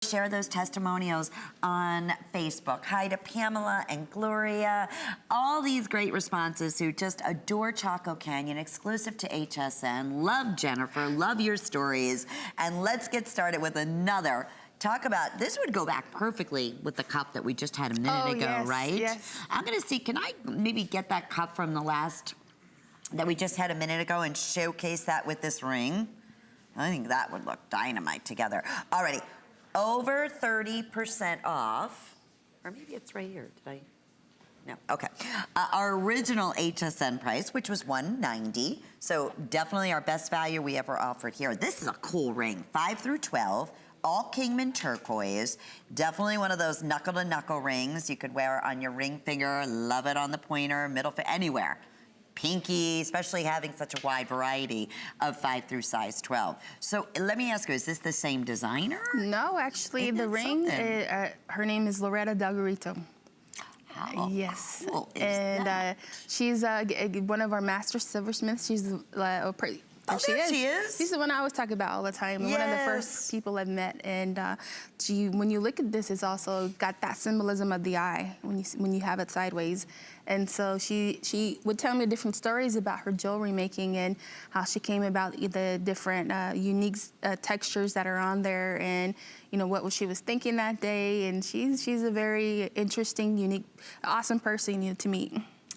Share those testimonials on Facebook. Hi to Pamela and Gloria. All these great responses who just adore Chaco Canyon, exclusive to HSN. Love Jennifer, love your stories. And let's get started with another. Talk about, this would go back perfectly with the cup that we just had a minute ago, yes, right? Yes. I'm gonna see, can I maybe get that cup from the last, that we just had a minute ago and showcase that with this ring? I think that would look dynamite together. Alrighty, over 30% off, or maybe it's right here, did I? No, okay. Our original HSN price, which was $190, so definitely our best value we ever offered here. This is a cool ring, 5 through 12, all Kingman turquoise. Definitely one of those knuckle-to-knuckle rings you could wear on your ring finger, love it on the pointer, middle finger, anywhere. Pinky, especially having such a wide variety of 5 through size 12. So let me ask you, is this the same designer? No, actually, the ring, her name is Loretta Dagarito. How yes. Cool is and that? She's one of our master silversmiths. She's she is. She's the one I always talk about all the time. Yes. One of the first people I've met. And when you look at this, it's also got that symbolism of the eye when you have it sideways. And so she would tell me different stories about her jewelry making and how she came about the different unique textures that are on there, and what she was thinking that day. And she's a very interesting, unique, awesome person to meet.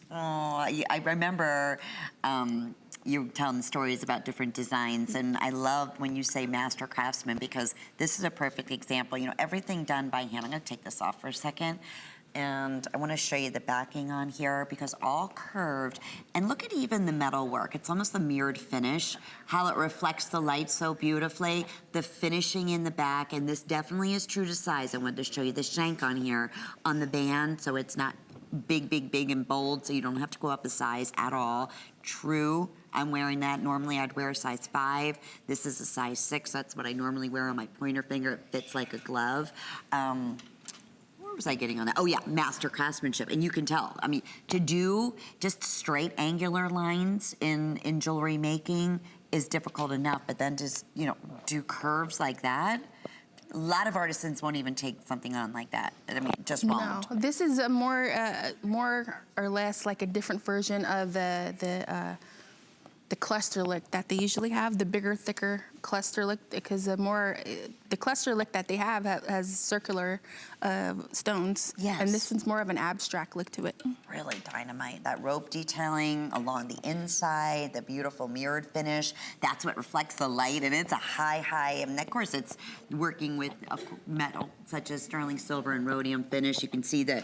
Oh, I remember you telling the stories about different designs, and I love when you say master craftsman, because this is a perfect example. Everything done by hand. I'm going to take this off for a second. And I want to show you the backing on here, because all curved. And look at even the metal work. It's almost a mirrored finish, how it reflects the light so beautifully, the finishing in the back, and this definitely is true to size. I wanted to show you the shank on here on the band, so it's not big, big, big and bold, so you don't have to go up a size at all. True, I'm wearing that. Normally I'd wear a size 5. This is a size 6. That's what I normally wear on my pointer finger. It fits like a glove. Where was I getting on that? Oh yeah, master craftsmanship. And you can tell, I mean, to do just straight angular lines in jewelry making is difficult enough, but then just, do curves like that. A lot of artisans won't even take something on like that. I mean, just won't. No, this is a more or less like a different version of the cluster lick that they usually have, the bigger, thicker cluster lick, because the cluster lick that they have has circular stones. Yes. And this one's more of an abstract look to it. Really dynamite. That rope detailing along the inside, the beautiful mirrored finish, that's what reflects the light, and it's a high, and of course it's working with metal, such as sterling silver and rhodium finish. You can see the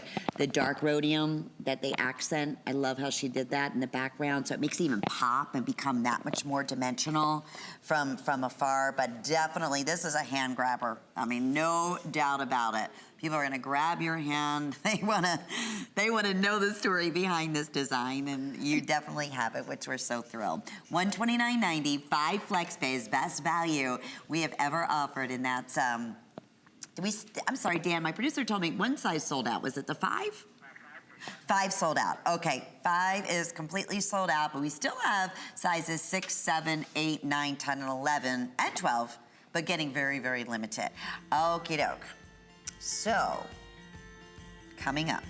dark rhodium that they accent. I love how she did that in the background, so it makes it even pop and become that much more dimensional from afar. But definitely, this is a hand grabber. I mean, no doubt about it. People are gonna grab your hand. They wanna know the story behind this design, and you definitely have it, which we're so thrilled. $129.90, 5 flex pays, best value we have ever offered, and that's I'm sorry, Dan, my producer told me one size sold out. Was it the 5? 5 sold out. Okay, 5 is completely sold out, but we still have sizes 6, 7, 8, 9, 10, and 11, and 12, but getting very, very limited. Okie doke. So, coming up,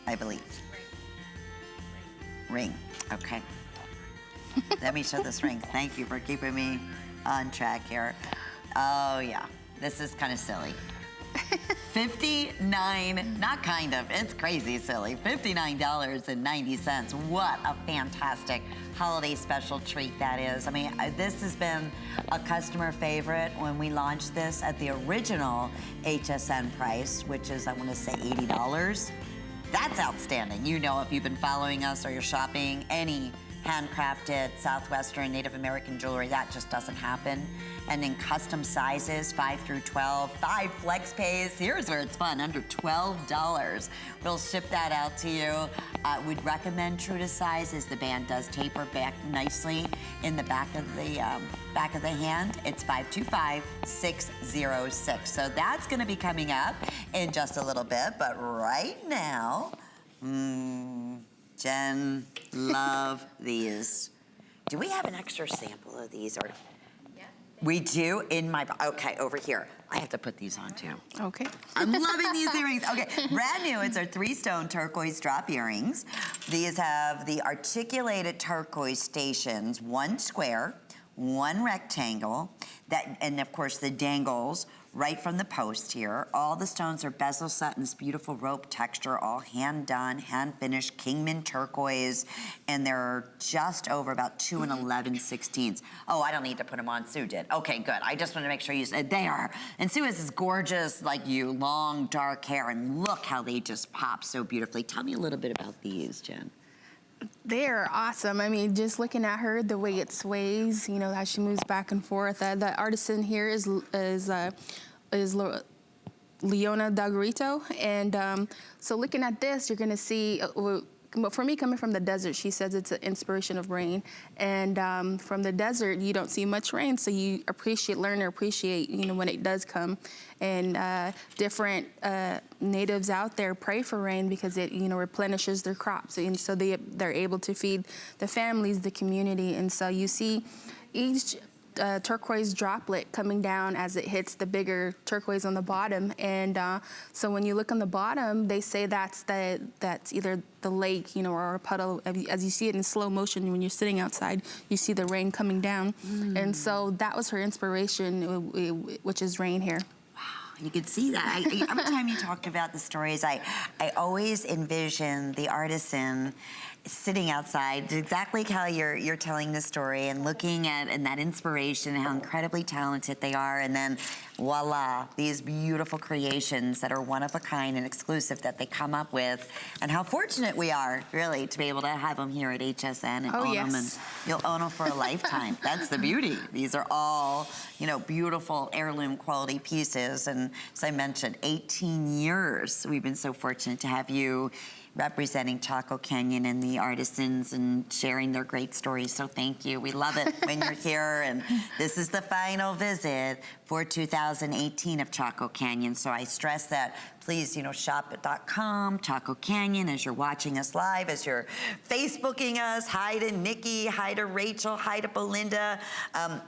I believe. Ring. Okay. Let me show this ring. Thank you for keeping me on track here. Oh, yeah. This is kind of silly. 59, not kind of, it's crazy silly, $59.90. What a fantastic holiday special treat that is. I mean, this has been a customer favorite when we launched this at the original HSN price, which is, I want to say, $80. That's outstanding. If you've been following us or you're shopping any handcrafted Southwestern Native American jewelry, that just doesn't happen. And in custom sizes, 5 through 12, 5 flex pays. Here's where it's fun, under $12. We'll ship that out to you. We'd recommend true to size, as the band does taper back nicely in the back of the hand. It's 525-606. So that's gonna be coming up in just a little bit, but right now, Jen, love these. Do we have an extra sample of these? Or? Yeah. We do in my, okay, over here. I have to put these on too. Okay. I'm loving these earrings. Okay, brand new. It's our 3-stone turquoise drop earrings. These have the articulated turquoise stations, 1 square, 1 rectangle, and of course the dangles right from the post here. All the stones are bezel set in this beautiful rope texture, all hand done, hand finished, Kingman turquoise, and they're just over about 2 11/16. Oh, I don't need to put them on. Sue did. Okay, good. I just want to make sure you said they are. And Sue has this gorgeous, like you, long dark hair, and look how they just pop so beautifully. Tell me a little bit about these, Jen. They're awesome. I mean, just looking at her, the way it sways, you know, how she moves back and forth. The artisan here is Leona D'Agorito, and so looking at this, you're going to see. For me, coming from the desert, she says it's an inspiration of rain, and from the desert, you don't see much rain, so you learn to appreciate, you know, when it does come. And different natives out there pray for rain because it, you know, replenishes their crops, and so they're able to feed the families, the community, and so you see each turquoise droplet coming down as it hits the bigger turquoise on the bottom, and so when you look on the bottom, they say that's either the lake, you know, or a puddle. As you see it in slow motion when you're sitting outside, you see the rain coming down, and so that was her inspiration, which is rain here. You could see that. Every time you talked about the stories, I always envision the artisan sitting outside, exactly how you're telling the story, and looking at and that inspiration, how incredibly talented they are, and then voila, these beautiful creations that are one of a kind and exclusive that they come up with, and how fortunate we are, really, to be able to have them here at HSN and own them, and you'll own them for a lifetime. That's the beauty. These are all, you know, beautiful heirloom quality pieces, and as I mentioned, 18 years we've been so fortunate to have you representing Chaco Canyon and the artisans and sharing their great stories. So thank you. We love it when you're here. And this is the final visit for 2018 of Chaco Canyon. So I stress that, please, you know, shop at .com, Chaco Canyon, as you're watching us live, as you're Facebooking us. Hi to Nikki, hi to Rachel, hi to Belinda.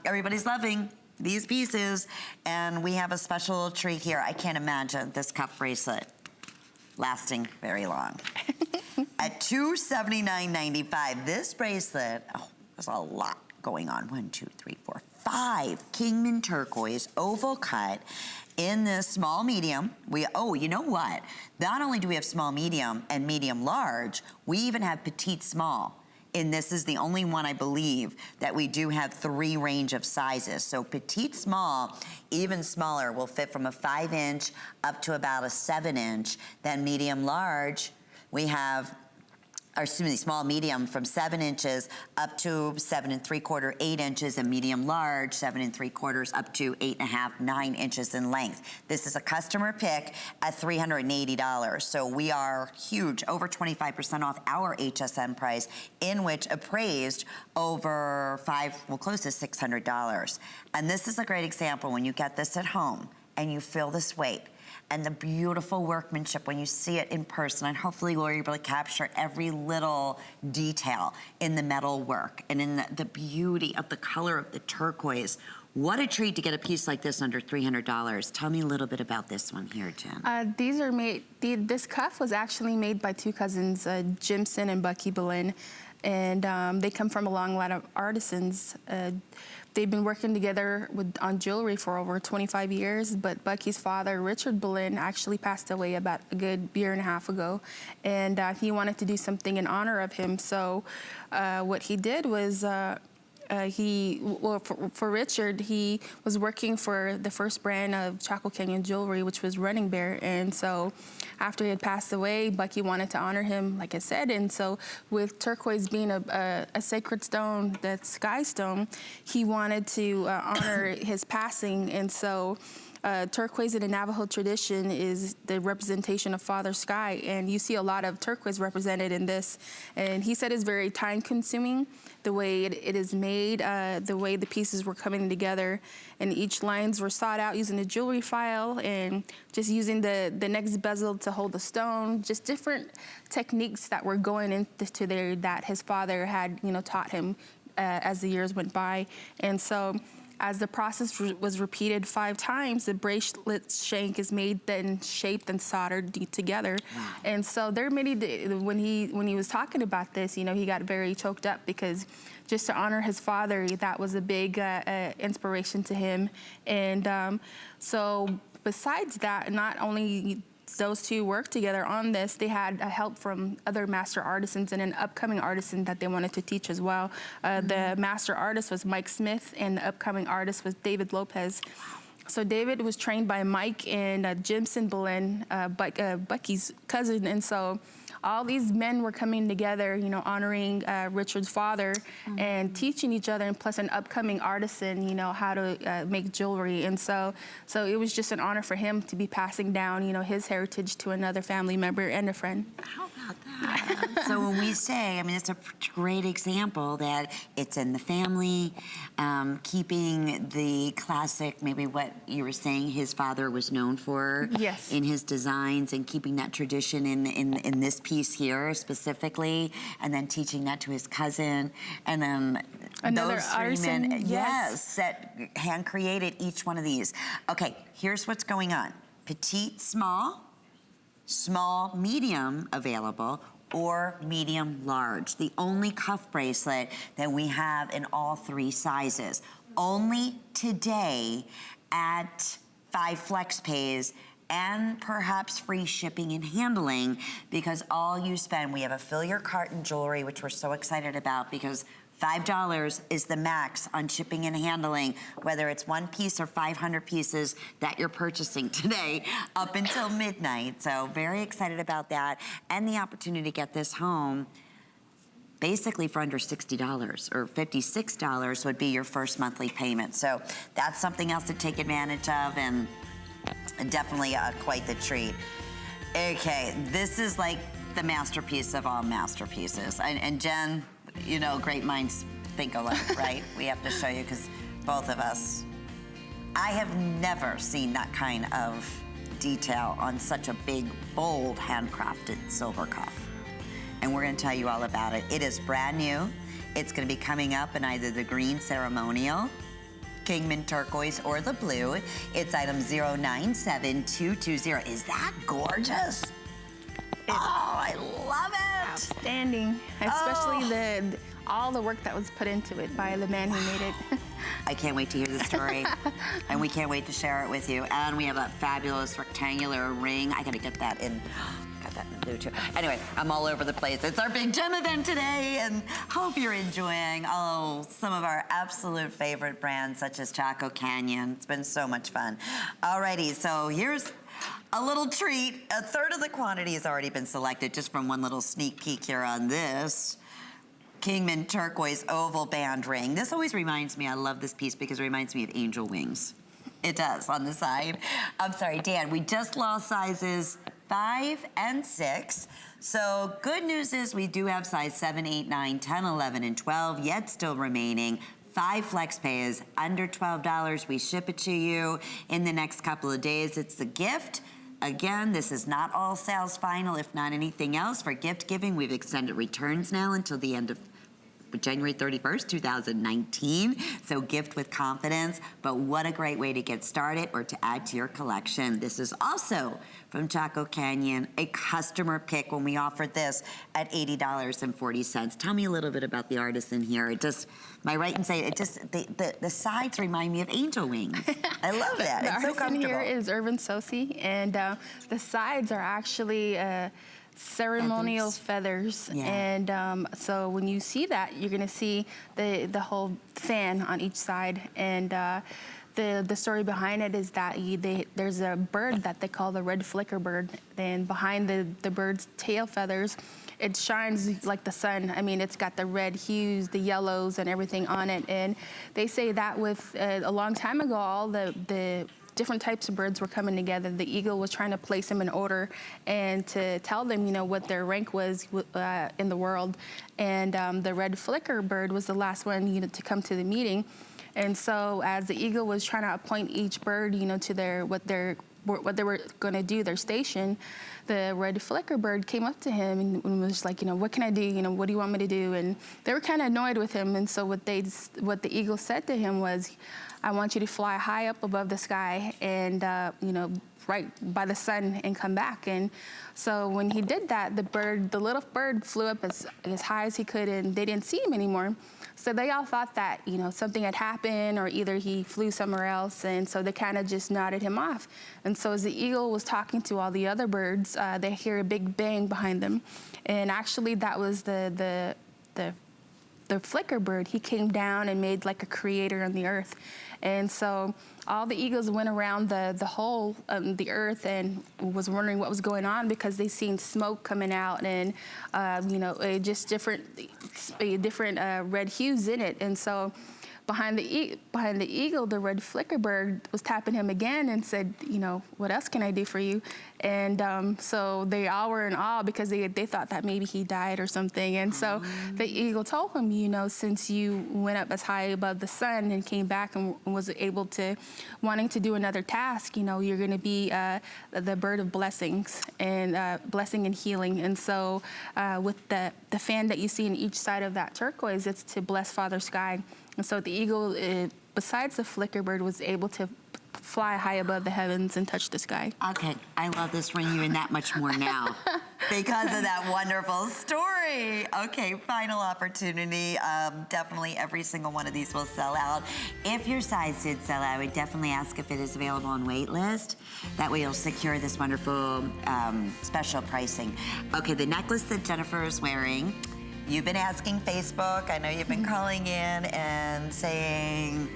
Everybody's loving these pieces. And we have a special treat here. I can't imagine this cuff bracelet lasting very long. At $279.95, this bracelet, oh, there's a lot going on. 1, 2, 3, 4, 5 Kingman turquoise oval cut in this small medium. You know what? Not only do we have small medium and medium large, we even have petite small. And this is the only one, I believe, that we do have 3 range of sizes. So petite small, even smaller, will fit from a 5-inch up to about a 7-inch. Then medium large, we have, or excuse me, small medium from 7 inches up to 7 3/4, 8 inches, and medium large, 7 3/4 up to 8 1/2, 9 inches in length. This is a customer pick at $380. So we are huge, over 25% off our HSN price, in which appraised over close to $600. And this is a great example when you get this at home and you feel this weight. And the beautiful workmanship when you see it in person, and hopefully we're able to capture every little detail in the metal work and in the beauty of the color of the turquoise. What a treat to get a piece like this under $300. Tell me a little bit about this one here, Jen. These are made, this cuff was actually made by 2 cousins, Jimson and Bucky Boleyn, and they come from a long line of artisans. They've been working together on jewelry for over 25 years, but Bucky's father, Richard Boleyn, actually passed away about a good year and a half ago, and he wanted to do something in honor of him. So what he did was for Richard, he was working for the first brand of Chaco Canyon jewelry, which was Running Bear. And so after he had passed away, Bucky wanted to honor him, like I said. And so with turquoise being a sacred stone, that sky stone, he wanted to honor his passing. And so turquoise in the Navajo tradition is the representation of Father Sky, and you see a lot of turquoise represented in this. And he said it's very time-consuming, the way it is made, the way the pieces were coming together, and each lines were sought out using a jewelry file and just using the next bezel to hold the stone, just different techniques that were going into there that his father had, you know, taught him as the years went by. And so as the process was repeated 5 times, the bracelet shank is made, then shaped and soldered together. Wow. And so there are many, when he was talking about this, you know, he got very choked up because just to honor his father, that was a big inspiration to him. And so besides that, not only those two worked together on this, they had help from other master artisans and an upcoming artisan that they wanted to teach as well. The master artist was Mike Smith, and the upcoming artist was David Lopez. So David was trained by Mike and Jimson Boleyn, Bucky's cousin, and so all these men were coming together, you know, honoring Richard's father and teaching each other, and plus an upcoming artisan, you know, how to make jewelry. And so it was just an honor for him to be passing down, you know, his heritage to another family member and a friend. How about that? So when we say, I mean, it's a great example that it's in the family, keeping the classic, maybe what you were saying his father was known for. Yes. In his designs, and keeping that tradition in this piece here specifically, and then teaching that to his cousin, and then Another those 3 artisan, men, yes. that hand created each one of these. Okay, here's what's going on. Petite, small, medium available, or medium large. The only cuff bracelet that we have in all 3 sizes. Only today at 5 flex pays, and perhaps free shipping and handling, because all you spend, we have a fill your cart in jewelry, which we're so excited about, because $5 is the max on shipping and handling, whether it's 1 piece or 500 pieces that you're purchasing today up until midnight. So very excited about that, and the opportunity to get this home basically for under $60, or $56 would be your first monthly payment. So that's something else to take advantage of, and definitely quite the treat. Okay, this is like the masterpiece of all masterpieces. And Jen, you know, great minds think alike, right? We have to show you, because both of us, I have never seen that kind of detail on such a big, bold, handcrafted silver cuff. And we're gonna tell you all about it. It is brand new. It's gonna be coming up in either the green Ceremonial, Kingman Turquoise, or the blue. It's item 097220. Is that gorgeous? Oh, I love it. Outstanding, especially all the work that was put into it by the man who made it. I can't wait to hear the story, and we can't wait to share it with you. And we have a fabulous rectangular ring. I gotta get that in. Got that in blue too. Anyway, I'm all over the place. It's our big gem event today, and hope you're enjoying some of our absolute favorite brands, such as Chaco Canyon. It's been so much fun. Alrighty, so here's a little treat. A third of the quantity has already been selected, just from one little sneak peek here on this Kingman Turquoise oval band ring. This always reminds me, I love this piece because it reminds me of angel wings. It does, on the side. I'm sorry, Dan, we just lost sizes 5 and 6. So good news is we do have size 7, 8, 9, 10, 11, and 12 yet still remaining. 5 flex pays, under $12. We ship it to you in the next couple of days. It's a gift. Again, this is not all sales final, if not anything else. For gift giving, we've extended returns now until the end of January 31st, 2019. So gift with confidence, but what a great way to get started or to add to your collection. This is also from Chaco Canyon, a customer pick when we offered this at $80.40. Tell me a little bit about the artisan here. It just, am I right in saying it just, the sides remind me of angel wings. I love that. The It's so artisan comfortable. here is Irvin Sosi, and the sides are actually ceremonial feathers. Yeah. And so when you see that, you're gonna see the whole fan on each side. And the story behind it is that there's a bird that they call the red flicker bird, and behind the bird's tail feathers, it shines like the sun. I mean, it's got the red hues, the yellows, and everything on it. And they say that with a long time ago, all the different types of birds were coming together. The eagle was trying to place them in order and to tell them, you know, what their rank was in the world. And the red flicker bird was the last one, you know, to come to the meeting. And so as the eagle was trying to appoint each bird, you know, to what they were going to do, their station, the red flicker bird came up to him and was like, you know, what can I do? You know, what do you want me to do? And they were kind of annoyed with him. And so what the eagle said to him was, I want you to fly high up above the sky and, you know, right by the sun and come back. And so when he did that, the little bird flew up as high as he could, and they didn't see him anymore. So they all thought that, you know, something had happened, or either he flew somewhere else, and so they kind of just nodded him off. And so as the eagle was talking to all the other birds, they hear a big bang behind them. And actually that was the flicker bird. He came down and made like a creator on the earth. And so all the eagles went around the whole the earth and was wondering what was going on, because they seen smoke coming out and you know, just different red hues in it. And so behind the eagle, the red flicker bird was tapping him again and said, you know, what else can I do for you? And so they all were in awe, because they thought that maybe he died or something. And so the eagle told him, you know, since you went up as high above the sun and came back and was able to, wanting to do another task, you know, you're going to be the bird of blessings and blessing and healing. And so with the fan that you see in each side of that turquoise, it's to bless Father Sky. And so the eagle, besides the flicker bird, was able to fly high above the heavens and touch the sky. Okay, I love this ring you in that much more now because of that wonderful story. Okay, final opportunity. Definitely every single one of these will sell out. If your size did sell out, I would definitely ask if it is available on wait list. That way you'll secure this wonderful special pricing. Okay, the necklace that Jennifer is wearing, you've been asking Facebook. I know you've been calling in and saying,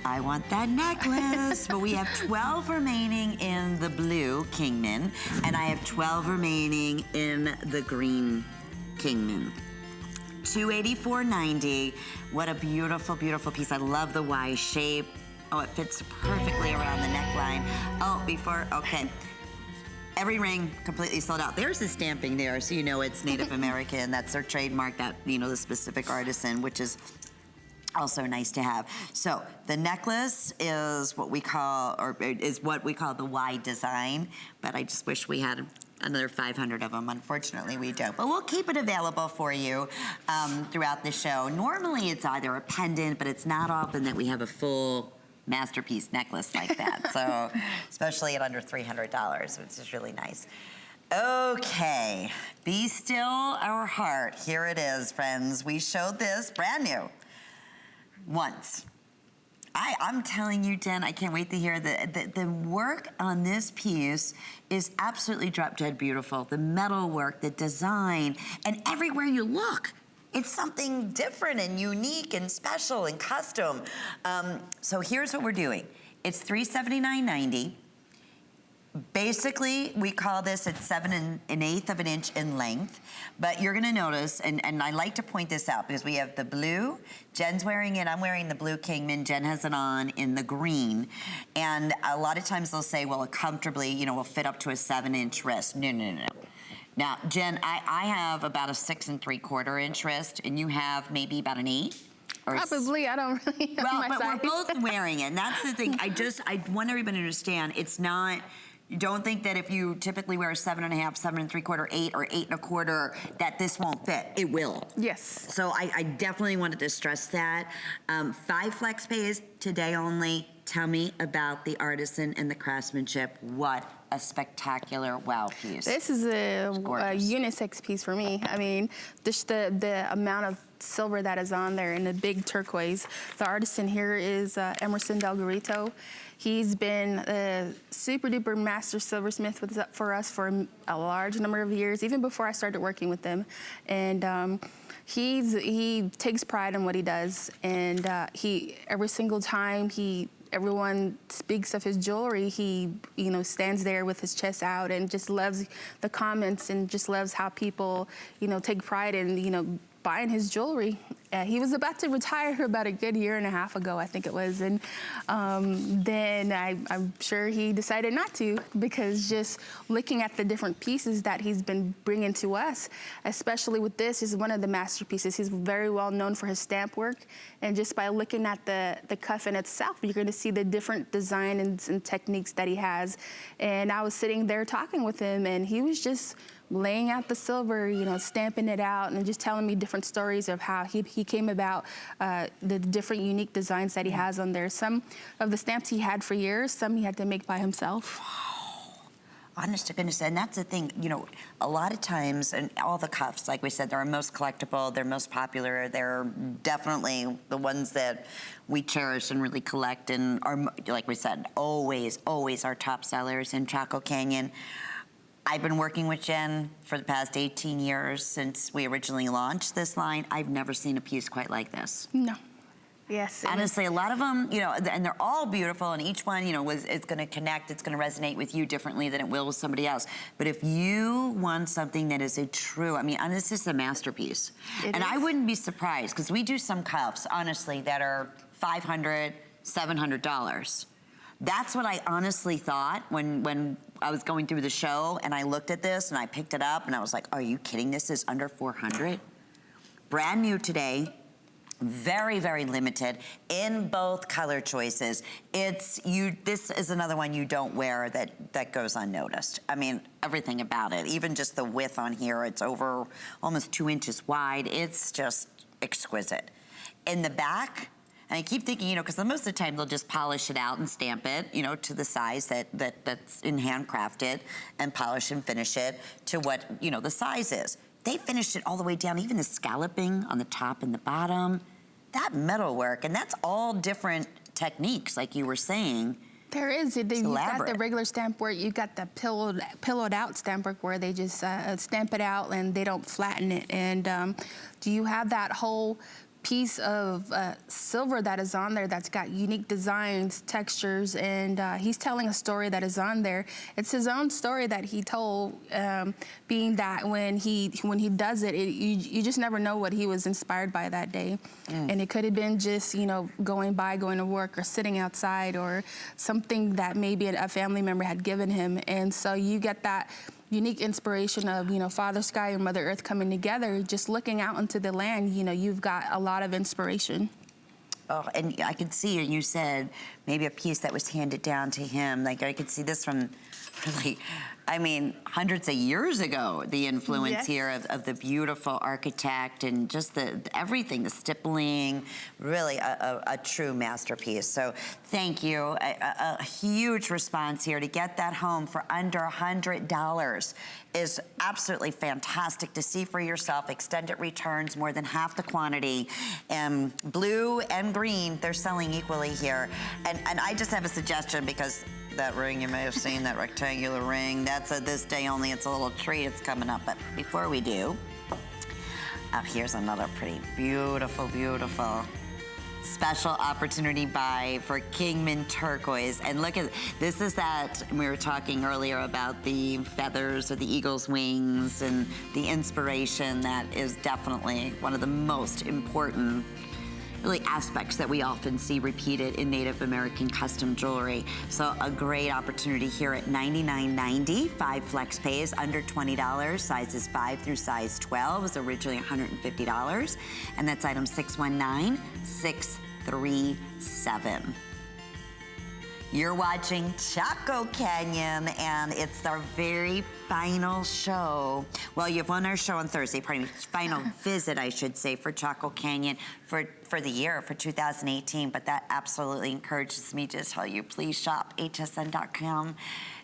I want that necklace. But we have 12 remaining in the blue Kingman, and I have 12 remaining in the green Kingman. $284.90. What a beautiful, beautiful piece. I love the Y shape. Oh, it fits perfectly around the neckline. Oh, okay. Every ring completely sold out. There's the stamping there, so you know it's Native American. That's their trademark, that, you know, the specific artisan, which is also nice to have. So the necklace is what we call the Y design, but I just wish we had another 500 of them. Unfortunately, we don't. But we'll keep it available for you throughout the show. Normally, it's either a pendant, but it's not often that we have a full masterpiece necklace like that. So, especially at under $300, which is really nice. Okay, Be Still Our Heart. Here it is, friends. We showed this brand new once. I'm telling you, Jen, I can't wait to hear the work on this piece is absolutely drop dead beautiful. The metal work, the design, and everywhere you look, it's something different and unique and special and custom. So here's what we're doing. It's $379.90. Basically, we call this at 7 1/8 of an inch in length, but you're gonna notice, and I like to point this out because we have the blue, Jen's wearing it, I'm wearing the blue Kingman, Jen has it on in the green, and a lot of times they'll say, well, it comfortably, you know, will fit up to a 7-inch wrist. No, no, no, no. Now, Jen, I have about a 6 3/4 inch wrist, and you have maybe about an 8? Probably, I don't really have my but size. We're both wearing it, and that's the thing. I want everybody to understand, it's not, you don't think that if you typically wear a 7 1/2, 7 3/4, 8, or 8 1/4, that this won't fit. It will. Yes. So I definitely wanted to stress that. 5 flex pays today only. Tell me about the artisan and the craftsmanship. What a spectacular wow piece. This is a unisex piece for me. I mean, just the amount of silver that is on there and the big turquoise. The artisan here is Emerson Del Garito. He's been a super duper master silversmith for us for a large number of years, even before I started working with them. And he takes pride in what he does. And every single time everyone speaks of his jewelry, he, you know, stands there with his chest out and just loves the comments and just loves how people, you know, take pride in, you know, buying his jewelry. He was about to retire about a good 1.5 years ago, I think it was. And then I'm sure he decided not to, because just looking at the different pieces that he's been bringing to us, especially with this, is one of the masterpieces. He's very well known for his stamp work. And just by looking at the cuff in itself, you're going to see the different designs and techniques that he has. And I was sitting there talking with him, and he was just laying out the silver, you know, stamping it out, and just telling me different stories of how he came about the different unique designs that he has on there. Some of the stamps he had for years, some he had to make by himself. Honest to goodness, and that's the thing, you know, a lot of times, and all the cuffs, like we said, they're most collectible, they're most popular, they're definitely the ones that we cherish and really collect, and are, like we said, always, always our top sellers in Chaco Canyon. I've been working with Jen for the past 18 years since we originally launched this line. I've never seen a piece quite like this. No. Yes. Honestly, a lot of them, you know, and they're all beautiful, and each one, you know, is going to connect, it's going to resonate with you differently than it will with somebody else. But if you want something that is a true, I mean, this is a masterpiece. And I wouldn't be surprised, because we do some cuffs, honestly, that are $500, $700. That's what I honestly thought when I was going through the show, and I looked at this, and I picked it up, and I was like, are you kidding? This is under $400? Brand new today. Very, very limited in both color choices. This is another one you don't wear that goes unnoticed. I mean, everything about it, even just the width on here, it's over almost 2 inches wide. It's just exquisite. In the back, and I keep thinking, you know, because most of the time they'll just polish it out and stamp it, you know, to the size that's in handcrafted, and polish and finish it to what, you know, the size is. They finished it all the way down, even the scalloping on the top and the bottom. That metal work, and that's all different techniques, like you were saying. There is. You've got the regular stamp work. You've got the pillowed out stamp work where they just stamp it out and they don't flatten it. And do you have that whole piece of silver that is on there that's got unique designs, textures, and he's telling a story that is on there. It's his own story that he told, being that when he does it, you just never know what he was inspired by that day. And it could have been just, you know, going to work, or sitting outside, or something that maybe a family member had given him. And so you get that unique inspiration of, you know, Father Sky and Mother Earth coming together, just looking out into the land. You know, you've got a lot of inspiration. Oh, and I could see, you said maybe a piece that was handed down to him. Like, I could see this from, really, I mean, hundreds of years ago, the influence here of the beautiful architect, and just everything, the stippling, really a true masterpiece. So thank you. A huge response here. To get that home for under $100 is absolutely fantastic to see for yourself. Extended returns, more than half the quantity. Blue and green, they're selling equally here. And I just have a suggestion, because that ring, you may have seen that rectangular ring, that's a this day only. It's a little treat. It's coming up. But before we do, here's another pretty beautiful, beautiful special opportunity buy for Kingman Turquoise. And look at, this is that, we were talking earlier about the feathers or the eagle's wings and the inspiration. That is definitely one of the most important really aspects that we often see repeated in Native American custom jewelry. So a great opportunity here at $99.90. 5 flex pays, under $20. Sizes 5 through size 12 was originally $150. And that's item 619637. You're watching Chaco Canyon, and it's our very final show. Well, you've won our show on Thursday, pardon me, final visit, I should say, for Chaco Canyon for the year, for 2018. But that absolutely encourages me to tell you, please shop hsn.com.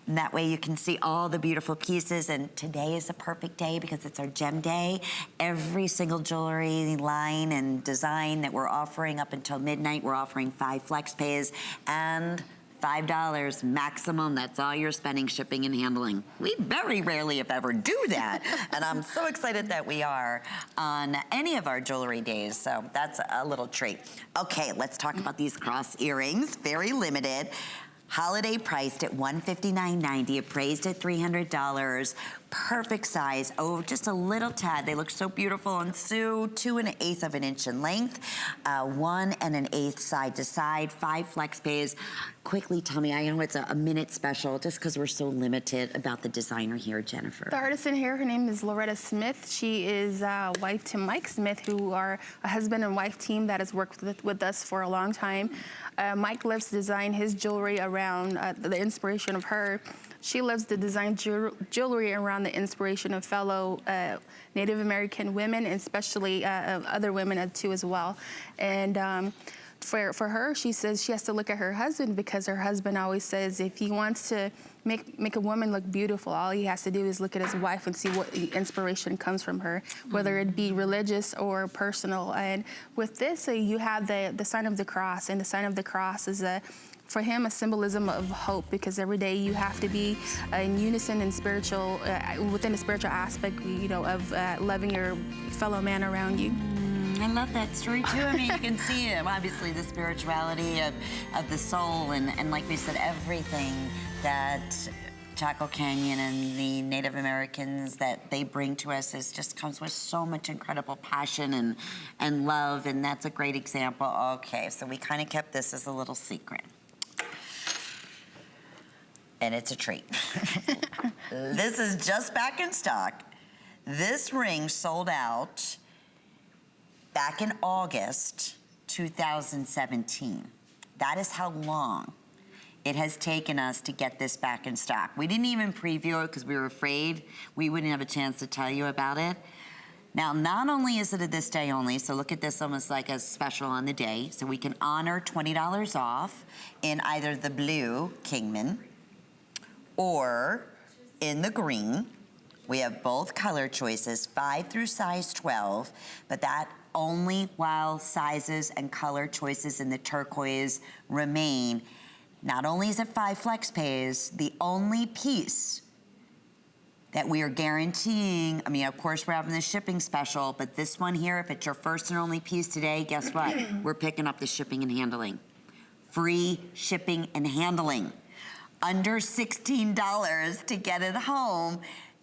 And that way you can see all the beautiful pieces. And today is a perfect day because it's our gem day. Every single jewelry line and design that we're offering up until midnight, we're offering 5 flex pays and $5 maximum. That's all you're spending, shipping and handling. We very rarely, if ever, do that. And I'm so excited that we are on any of our jewelry days. So that's a little treat. Okay, let's talk about these cross earrings. Very limited. Holiday priced at $159.90, appraised at $300. Perfect size. Oh, just a little tad. They look so beautiful on Sue. 2 1/8 of an inch in length, 1 1/8 side to side. 5 flex pays. Quickly tell me, I know it's a minute special, just because we're so limited, about the designer here, Jennifer. The artist in here, her name is Loretta Smith. She is wife to Mike Smith, who are a husband and wife team that has worked with us for a long time. Mike loves to design his jewelry around the inspiration of her. she loves to design jewelry around the inspiration of fellow Native American women, and especially other women too as well. And for her, she says she has to look at her husband, because her husband always says if he wants to make a woman look beautiful, all he has to do is look at his wife and see what inspiration comes from her, whether it be religious or personal. And with this, you have the sign of the cross, and the sign of the cross is for him a symbolism of hope, because every day you have to be in unison and spiritual, within the spiritual aspect, you know, of loving your fellow man around you. I love that story too. I mean, you can see obviously the spirituality of the soul, and like we said, everything that Chaco Canyon and the Native Americans that they bring to us just comes with so much incredible passion and love, and that's a great example. Okay, so we kind of kept this as a little secret. And it's a treat. This is just back in stock. This ring sold out back in August 2017. That is how long it has taken us to get this back in stock. We didn't even preview it because we were afraid we wouldn't have a chance to tell you about it. Now, not only is it a this day only, so look at this almost like a special on the day, so we can honor $20 off in either the blue Kingman or in the green. We have both color choices, 5 through size 12, but that only while sizes and color choices in the turquoise remain. Not only is it 5 flex pays, the only piece that we are guaranteeing, I mean, of course, we're having the shipping special, but this one here, if it's your first and only piece today, guess what? We're picking up the shipping and handling. Free shipping and handling. Under $16 to get it home.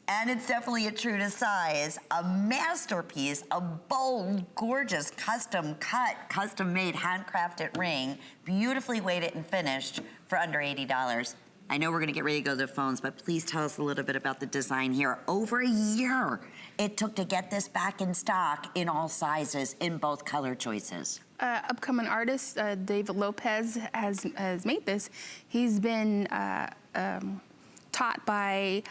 And it's definitely a true to size, a masterpiece, a bold, gorgeous, custom cut, custom made, handcrafted ring, beautifully weighted and finished for under $80. I know we're gonna get ready to go to the phones, but please tell us a little bit about the design here. Over a year it took to get this back in stock in all sizes, in both color choices. Upcoming artist David Lopez has made this. He's been taught by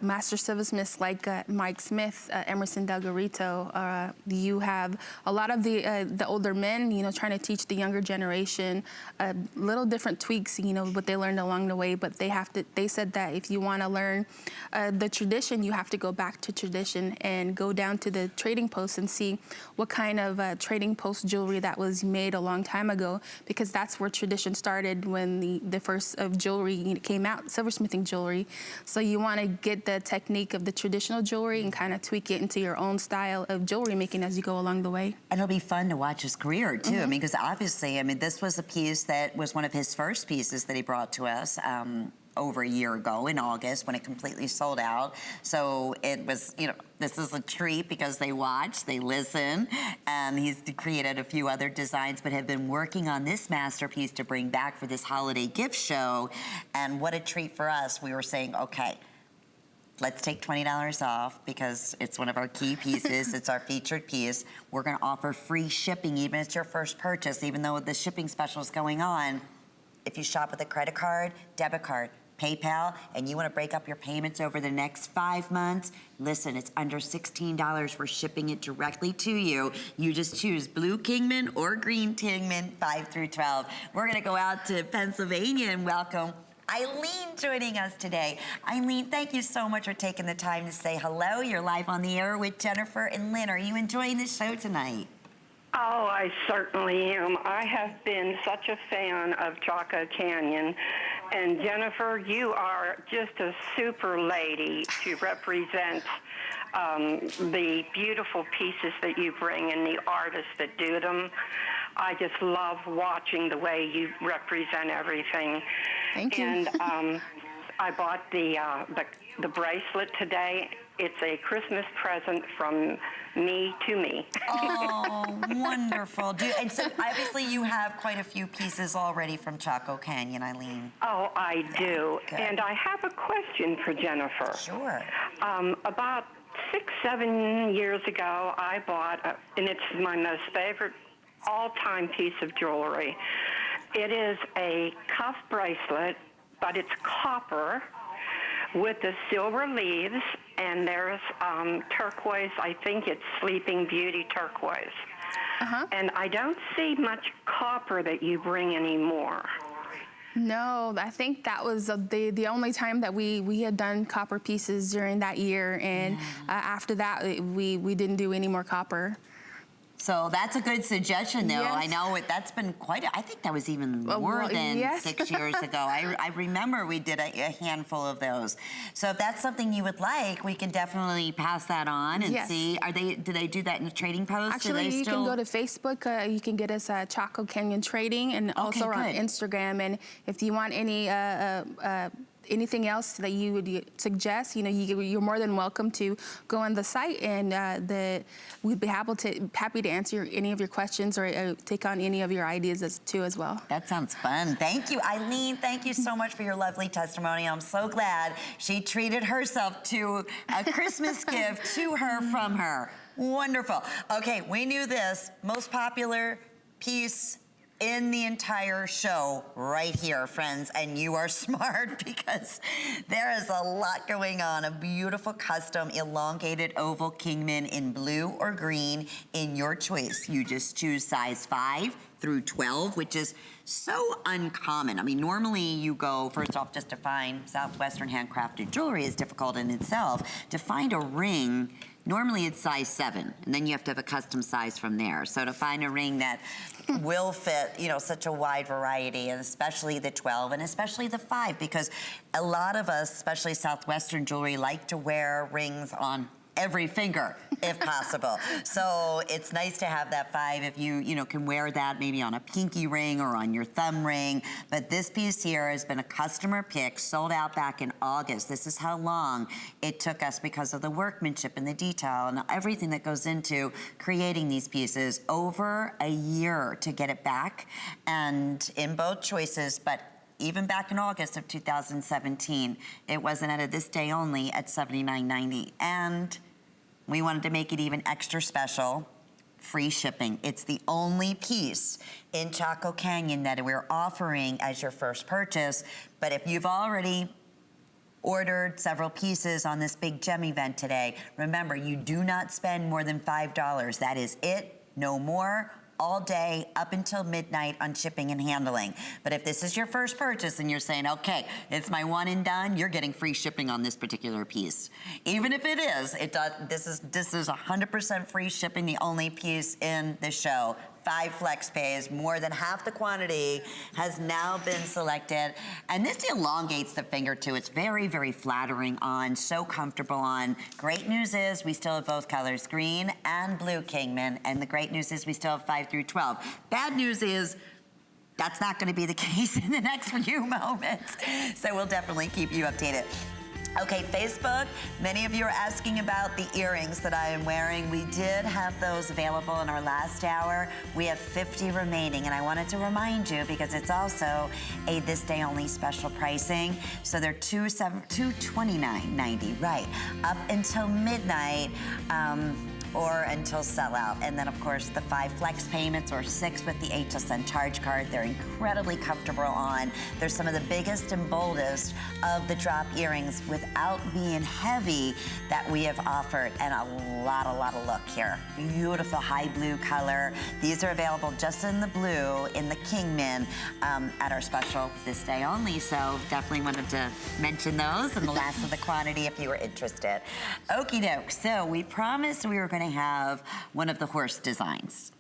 master silversmiths like Mike Smith, Emerson Delgarito. You have a lot of the older men, you know, trying to teach the younger generation little different tweaks, you know, what they learned along the way. But they said that if you want to learn the tradition, you have to go back to tradition and go down to the trading posts and see what kind of trading post jewelry that was made a long time ago, because that's where tradition started when the first of jewelry came out, silversmithing jewelry. So you want to get the technique of the traditional jewelry and kind of tweak it into your own style of jewelry making as you go along the way. And it'll be fun to watch his career too. I mean, because obviously, I mean, this was a piece that was one of his first pieces that he brought to us over a year ago in August when it completely sold out. So it was, you know, this is a treat because they watch, they listen, and he's created a few other designs, but have been working on this masterpiece to bring back for this holiday gift show. And what a treat for us. We were saying, okay, let's take $20 off because it's one of our key pieces. It's our featured piece. We're gonna offer free shipping even if it's your first purchase, even though the shipping special is going on. If you shop with a credit card, debit card, PayPal, and you want to break up your payments over the next 5 months, listen, it's under $16. We're shipping it directly to you. You just choose blue Kingman or green Kingman, 5 through 12. We're going to go out to Pennsylvania and welcome Eileen joining us today. Eileen, thank you so much for taking the time to say hello. You're live on the air with Jennifer and Lynn. Are you enjoying the show tonight? Oh, I certainly am. I have been such a fan of Chaco Canyon. And Jennifer, you are just a super lady to represent the beautiful pieces that you bring and the artists that do them. I just love watching the way you represent everything. Thank you. And I bought the bracelet today. It's a Christmas present from me to me. Oh, wonderful. And so obviously you have quite a few pieces already from Chaco Canyon, Eileen. Oh, I do. Good. And I have a question for Jennifer. Sure. About 6-7 years ago, I bought, and it's my most favorite all-time piece of jewelry. It is a cuff bracelet, but it's copper, with the silver leaves, and there's turquoise. I think it's Sleeping Beauty turquoise. And I don't see much copper that you bring anymore. No, I think that was the only time that we had done copper pieces during that year, and after that we didn't do any more copper. So that's a good suggestion, though. Yes. I know that's been I think that was even more than 6 years ago. I remember we did a handful of those. So if that's something you would like, we can definitely pass that on and see. Do they do that in the trading post? Actually, you can go to Facebook. You can get us at Chaco Canyon Trading, and also on Instagram. And if you want any anything else that you would suggest, you're more than welcome to go on the site, and we'd be happy to answer any of your questions or take on any of your ideas as well. That sounds fun. Thank you, Eileen. Thank you so much for your lovely testimony. I'm so glad she treated herself to a Christmas gift to her from her. Wonderful. Okay, we knew this. Most popular piece in the entire show right here, friends, and you are smart because there is a lot going on. A beautiful custom elongated oval kingman in blue or green in your choice. You just choose size 5 through 12, which is so uncommon. I mean, normally you go, first off, just to find Southwestern handcrafted jewelry is difficult in itself. To find a ring, normally it's size 7, and then you have to have a custom size from there. So to find a ring that will fit, such a wide variety, and especially the 12 and especially the 5, because a lot of us, especially Southwestern jewelry, like to wear rings on every finger if possible. So it's nice to have that 5 if you can wear that maybe on a pinky ring or on your thumb ring. But this piece here has been a customer pick, sold out back in August. This is how long it took us because of the workmanship and the detail and everything that goes into creating these pieces. Over a year to get it back, and in both choices, but even back in August of 2017, it wasn't at this day only at $79.90. And we wanted to make it even extra special, free shipping. It's the only piece in Chaco Canyon that we're offering as your first purchase. But if you've already ordered several pieces on this big gem event today, remember, you do not spend more than $5. That is it, no more, all day up until midnight on shipping and handling. But if this is your first purchase and you're saying, okay, it's my one and done, you're getting free shipping on this particular piece. Even if it is, this is 100% free shipping, the only piece in the show. 5 flex pays, more than half the quantity has now been selected. And this elongates the finger too. It's very, very flattering on, so comfortable on. Great news is we still have both colors, green and blue kingman. And the great news is we still have 5 through 12. Bad news is that's not gonna be the case in the next few moments. So we'll definitely keep you updated. Okay, Facebook, many of you are asking about the earrings that I am wearing. We did have those available in our last hour. We have 50 remaining, and I wanted to remind you because it's also a this day only special pricing. So they're $229.90, right, up until midnight. Or until sellout. And then of course the 5 flex payments or 6 with the HSN charge card. They're incredibly comfortable on. They're some of the biggest and boldest of the drop earrings without being heavy that we have offered, and a lot of look here. Beautiful high blue color. These are available just in the blue in the Kingman at our special this day only. So definitely wanted to mention those and the last of the quantity if you were interested. Okie doke. So we promised we were going to have one of the horse designs.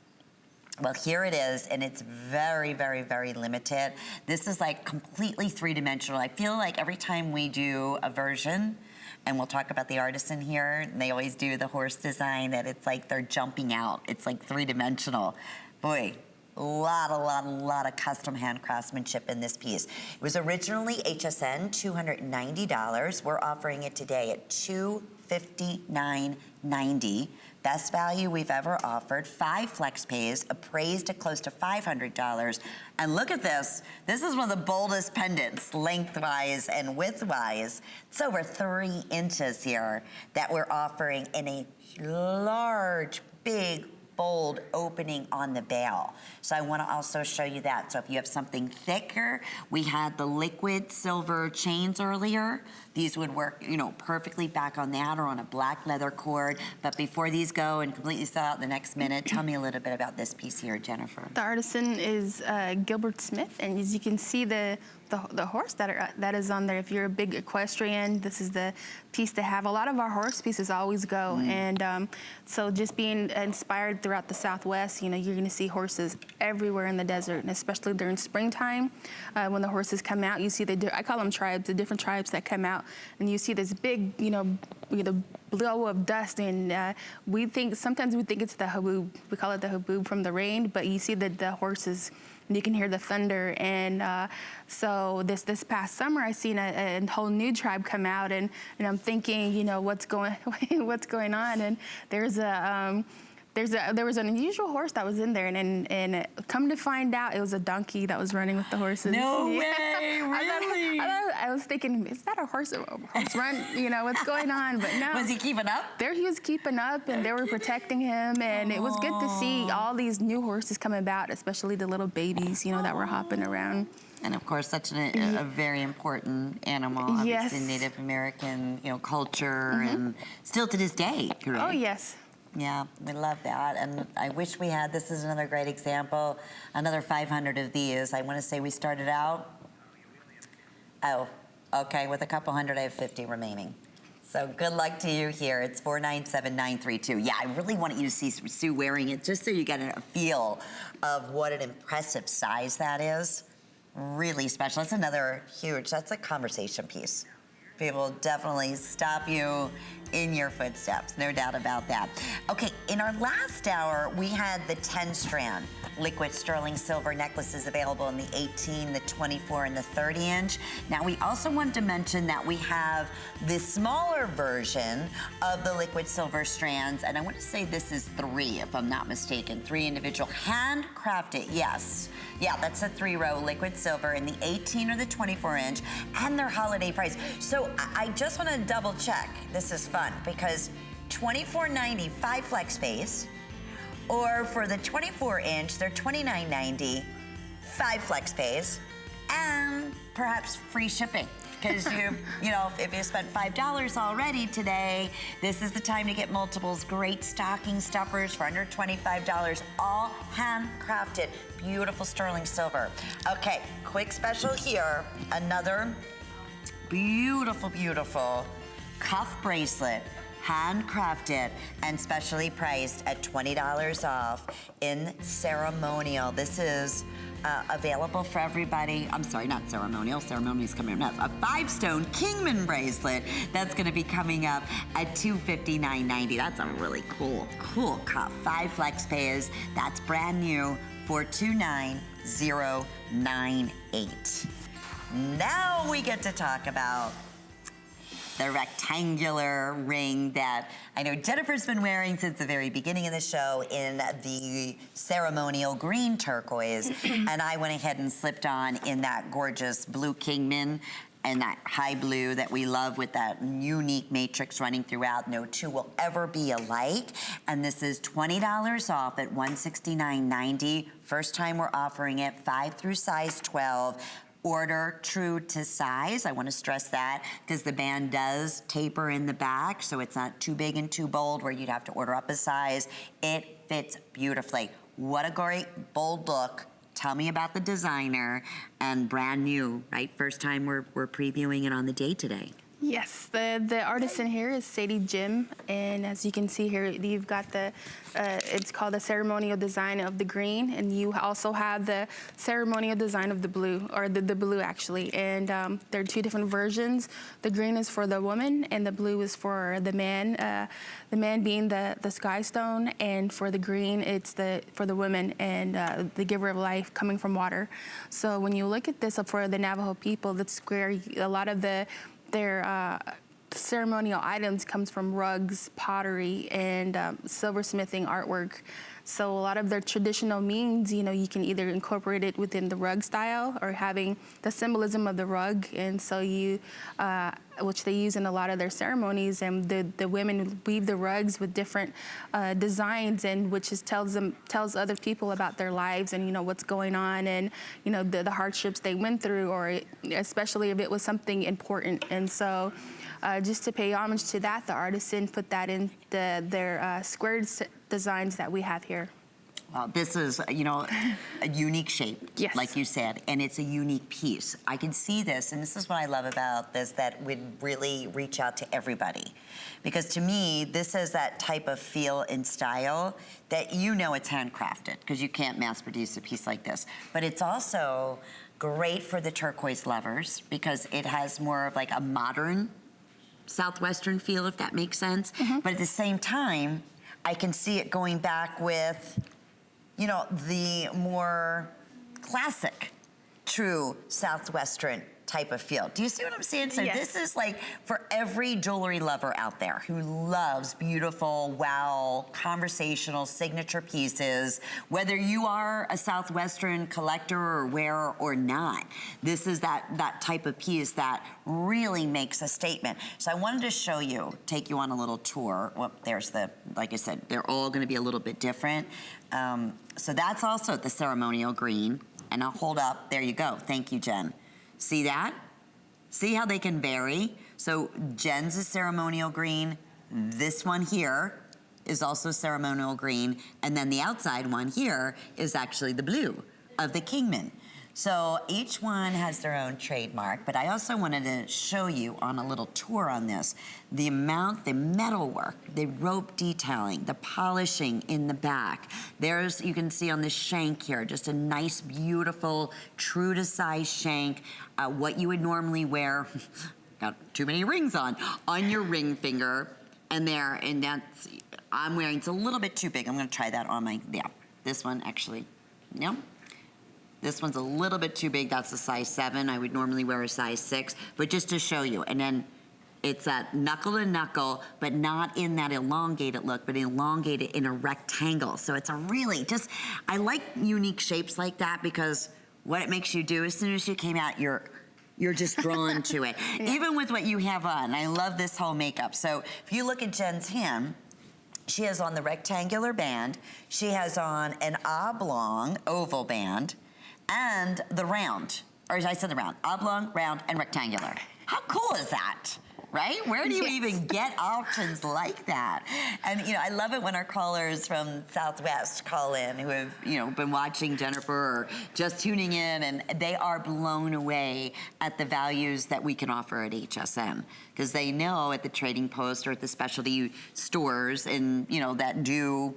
Well, here it is, and it's very, very, very limited. This is like completely three-dimensional. I feel like every time we do a version, and we'll talk about the artisan here, and they always do the horse design, that it's like they're jumping out. It's like three-dimensional. Boy, a lot of custom hand craftsmanship in this piece. It was originally HSN, $290. We're offering it today at $259.90. Best value we've ever offered. 5 flex pays, appraised at close to $500. And look at this. This is one of the boldest pendants, lengthwise and widthwise. It's over 3 inches here that we're offering in a large, big, bold opening on the bail. So I want to also show you that. So if you have something thicker, we had the liquid silver chains earlier. these would work, you know, perfectly back on that or on a black leather cord. But before these go and completely sell out the next minute, tell me a little bit about this piece here, Jennifer. The artisan is Gilbert Smith, and as you can see the horse that is on there. If you're a big equestrian, this is the piece to have. A lot of our horse pieces always go, and so just being inspired throughout the Southwest, you know, you're going to see horses everywhere in the desert, and especially during springtime, when the horses come out, you see I call them tribes, the different tribes that come out, and you see this big, you know, the blow of dust, and sometimes we think it's the haboob. We call it the haboob from the rain, but you see the horses. And you can hear the thunder, and so this past summer, I seen a whole new tribe come out, and I'm thinking, you know, what's going on? And there was an unusual horse that was in there, and come to find out, it was a donkey that was running with the horses. No way, really? I was thinking, is that a horse run? You know, what's going on? But no. Was he keeping up? He was keeping up, and they were protecting him, and it was good to see all these new horses come about, especially the little babies, you know, that were hopping around. And of course, such a very important animal, obviously Yes. Native American, you know, culture, and still to this day, correct? Oh, yes. Yeah, we love that, and I wish we had. This is another great example. Another 500 of these. I want to say we started out. Oh, okay. With a couple hundred, I have 50 remaining. So good luck to you here. It's 497932. Yeah, I really wanted you to see Sue wearing it, just so you get a feel of what an impressive size that is. Really special. That's another huge. That's a conversation piece. People definitely stop you in your footsteps, no doubt about that. Okay, in our last hour, we had the 10-strand liquid sterling silver necklaces available in the 18, the 24, and the 30-inch. Now, we also wanted to mention that we have the smaller version of the liquid silver strands, and I want to say this is 3, if I'm not mistaken, 3 individual, handcrafted, yes. Yeah, that's a 3-row liquid silver in the 18 or the 24-inch, and their holiday price. So I just want to double check. This is fun because $24.90 5 flex pays, or for the 24-inch, they're $29.90 5 flex pays, and perhaps free shipping. Because you know, if you spent $5 already today, this is the time to get multiples. Great stocking stuffers for under $25, all handcrafted, beautiful sterling silver. Okay, quick special here. Another beautiful, beautiful cuff bracelet, handcrafted and specially priced at $20 off in Ceremonial. This is available for everybody. I'm sorry, not Ceremonial. Ceremonial's coming up next. A 5-stone Kingman bracelet that's going to be coming up at $259.90. That's a really cool cuff. 5 flex pays. That's brand new for $29098. Now we get to talk about the rectangular ring that I know Jennifer's been wearing since the very beginning of the show in the Ceremonial green turquoise. And I went ahead and slipped on in that gorgeous blue Kingman and that high blue that we love with that unique matrix running throughout. No two will ever be alike. And this is $20 off at $169.90. First time we're offering it, 5 through size 12. Order true to size. I want to stress that because the band does taper in the back, so it's not too big and too bold where you'd have to order up a size. It fits beautifully. What a great, bold look. Tell me about the designer, and brand new, right? First time we're previewing it on the day today. Yes, the artisan here is Sadie Jim, and as you can see here, you've got it's called the Ceremonial design of the green, and you also have the Ceremonial design of the blue, or the blue actually, and there are 2 different versions. The green is for the woman, and the blue is for the man being the sky stone, and for the green, it's for the woman and the giver of life coming from water. So when you look at this for the Navajo people, that's where a lot of their ceremonial items comes from rugs, pottery, and silversmithing artwork. So a lot of their traditional means, you know, you can either incorporate it within the rug style or having the symbolism of the rug. And so you, which they use in a lot of their ceremonies, and the women weave the rugs with different designs, and which is tells other people about their lives and, you know, what's going on, and, you know, the hardships they went through, or especially if it was something important. And so just to pay homage to that, the artisan put that in their squared designs that we have here. Well, this is, you know, a unique shape, Yes. like you said, and it's a unique piece. I can see this, and this is what I love about this, that would really reach out to everybody. Because to me, this is that type of feel and style that you know it's handcrafted, because you can't mass produce a piece like this. But it's also great for the turquoise lovers, because it has more of like a modern Southwestern feel, if that makes sense. But at the same time, I can see it going back with, you know, the more classic, true Southwestern type of feel. Do you see what I'm saying? So Yes. this is like for every jewelry lover out there who loves beautiful, wow, conversational signature pieces, whether you are a Southwestern collector or wearer or not. This is that type of piece that really makes a statement. So I wanted to show you, take you on a little tour. Well, there's the, like I said, they're all gonna be a little bit different. So that's also the ceremonial green. And I'll hold up, there you go. Thank you, Jen. See that? See how they can vary? So Jen's is ceremonial green. This one here is also ceremonial green. And then the outside one here is actually the blue of the Kingman. So each one has their own trademark, but I also wanted to show you on a little tour on this, the amount, the metal work, the rope detailing, the polishing in the back. There's, you can see on the shank here, just a nice, beautiful, true to size shank, what you would normally wear, got too many rings on your ring finger, and there, and that's, I'm wearing, it's a little bit too big. I'm gonna try that on my, yeah, this one actually, no. This one's a little bit too big. That's a size 7. I would normally wear a size 6, but just to show you. And then it's that knuckle to knuckle, but not in that elongated look, but elongated in a rectangle. So it's a really just, I like unique shapes like that, because what it makes you do, as soon as you came out, you're just drawn to it. Yeah. Even with what you have on. I love this whole makeup. So if you look at Jen's hand, she has on the rectangular band. She has on an oblong oval band, and the round, or I said the round, oblong, round, and rectangular. How cool is that, right? Where do you even get options like that? And, you know, I love it when our callers from Southwest call in who have, you know, been watching Jennifer or just tuning in, and they are blown away at the values that we can offer at HSN, because they know at the trading post or at the specialty stores, and, you know, that do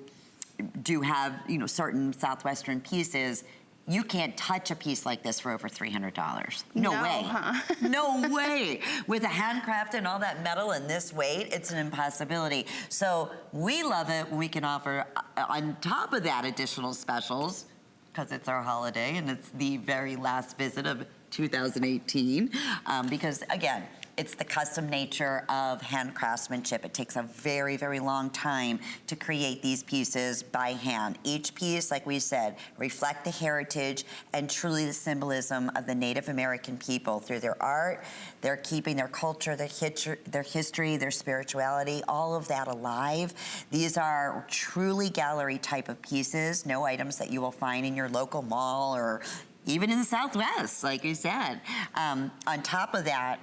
have, you know, certain Southwestern pieces, you can't touch a piece like this for over $300. No way. Huh? No way. With a handcrafted and all that metal and this weight, it's an impossibility. So we love it when we can offer, on top of that, additional specials, because it's our holiday and it's the very last visit of 2018. Because again, it's the custom nature of hand craftsmanship. It takes a very, very long time to create these pieces by hand. Each piece, like we said, reflect the heritage and truly the symbolism of the Native American people through their art. They're keeping their culture, their history, their spirituality, all of that alive. These are truly gallery type of pieces, no items that you will find in your local mall or even in the Southwest, like you said. On top of that,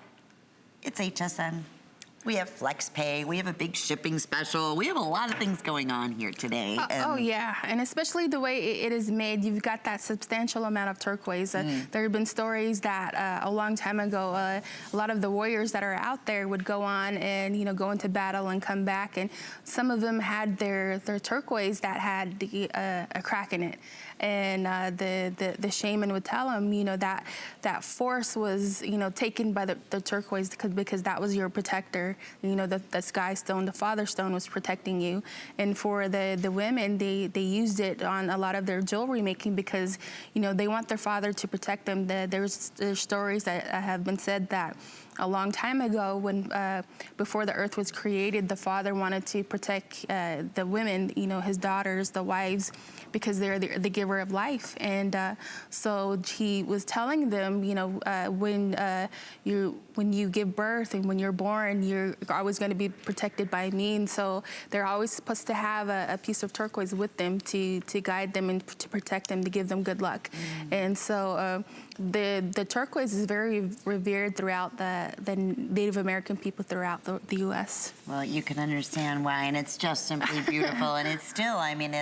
it's HSN. We have flex pay. We have a big shipping special. We have a lot of things going on here today. Oh yeah, and especially the way it is made, you've got that substantial amount of turquoise. There have been stories that a long time ago, a lot of the warriors that are out there would go on and, you know, go into battle and come back, and some of them had their turquoise that had a crack in it. And the shaman would tell them, you know, that force was, you know, taken by the turquoise because that was your protector. You know, the sky stone, the father stone was protecting you. And for the women, they used it on a lot of their jewelry making because, you know, they want their father to protect them. There's stories that have been said that a long time ago, when before the earth was created, the Father wanted to protect the women, you know, his daughters, the wives, because they're the giver of life. And so he was telling them, you know, when you give birth and when you're born, you're always going to be protected by me. And so they're always supposed to have a piece of turquoise with them to guide them and to protect them, to give them good luck. And so the turquoise is very revered throughout the Native American people throughout the U.S. Well, you can understand why, and it's just simply beautiful. And it's still, I mean,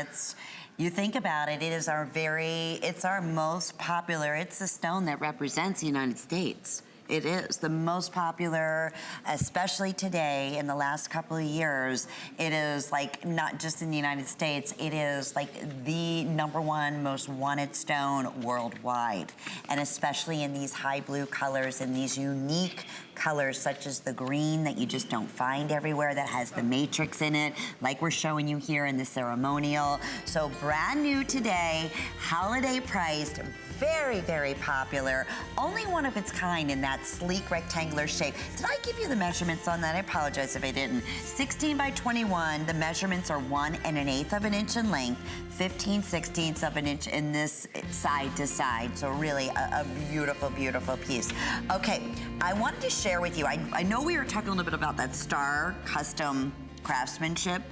you think about it, it's our most popular, it's the stone that represents the United States. It is the most popular, especially today in the last couple of years. It is like, not just in the United States, it is like the #1 most wanted stone worldwide. And especially in these high blue colors and these unique colors such as the green that you just don't find everywhere, that has the matrix in it, like we're showing you here in the ceremonial. So brand new today, holiday priced, very, very popular. Only one of its kind in that sleek rectangular shape. Did I give you the measurements on that? I apologize if I didn't. 16 by 21, the measurements are 1 1/8 of an inch in length, 15/16 of an inch in this side to side. So really a beautiful, beautiful piece. Okay, I wanted to share with you, I know we were talking a little bit about that star custom craftsmanship,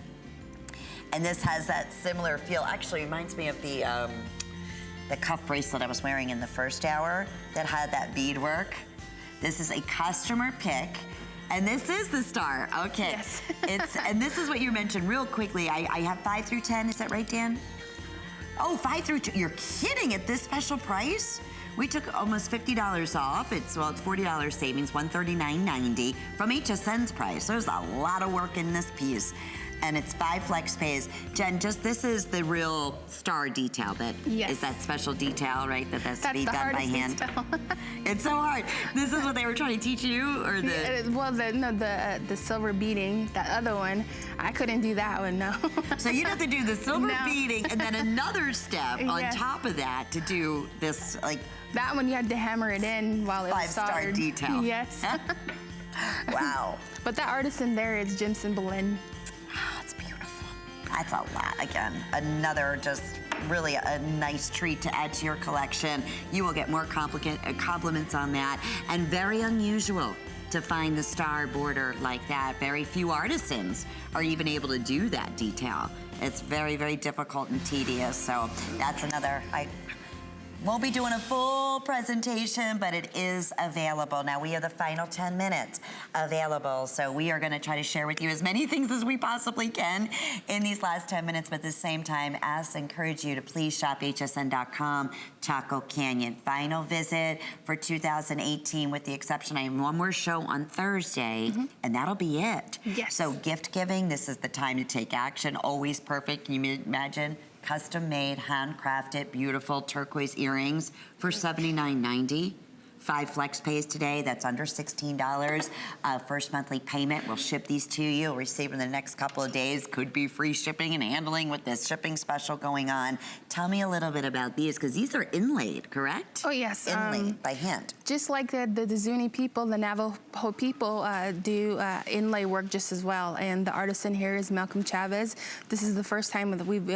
and this has that similar feel. Actually reminds me of the cuff bracelet I was wearing in the first hour that had that beadwork. This is a customer pick, and this is the star. Okay. Yes. And this is what you mentioned real quickly. I have 5 through 10. Is that right, Dan? Oh, 5 through 2. You're kidding, at this special price? We took almost $50 off. It's $40 savings, $139.90 from HSN's price. There's a lot of work in this piece. And it's 5 flex pays. Jen, this is the real star detail that is that special detail, right? That's to be done by hand. It's so hard. This is what they were trying to teach you, or the? Well, the silver beading, that other one, I couldn't do that one, no. So you'd have to do the silver beading and then another step on top of that to do this, like. That one you had to hammer it in while it was soldered. 5-star detail. Yes. Wow. But that artisan there is Jensen Boleyn. That's beautiful. That's a lot. Again, another just really a nice treat to add to your collection. You will get more compliments on that. And very unusual to find the star border like that. Very few artisans are even able to do that detail. It's very, very difficult and tedious. So that's another, won't be doing a full presentation, but it is available. Now, we have the final 10 minutes available, so we are gonna try to share with you as many things as we possibly can in these last 10 minutes, but at the same time, encourage you to please shop hsn.com, Chaco Canyon. Final visit for 2018, with the exception, I have one more show on Thursday, and that'll be it. Yes. So gift giving, this is the time to take action, always perfect. Can you imagine? Custom made, handcrafted, beautiful turquoise earrings for $79.90. 5 flex pays today, that's under $16. First monthly payment, we'll ship these to you. You'll receive them in the next couple of days. Could be free shipping and handling with this shipping special going on. Tell me a little bit about these, because these are inlaid, correct? Oh, yes. Inlaid by hand. Just like the Zuni people, the Navajo people do inlay work just as well. And the artisan here is Malcolm Chavez. This is the first time that we've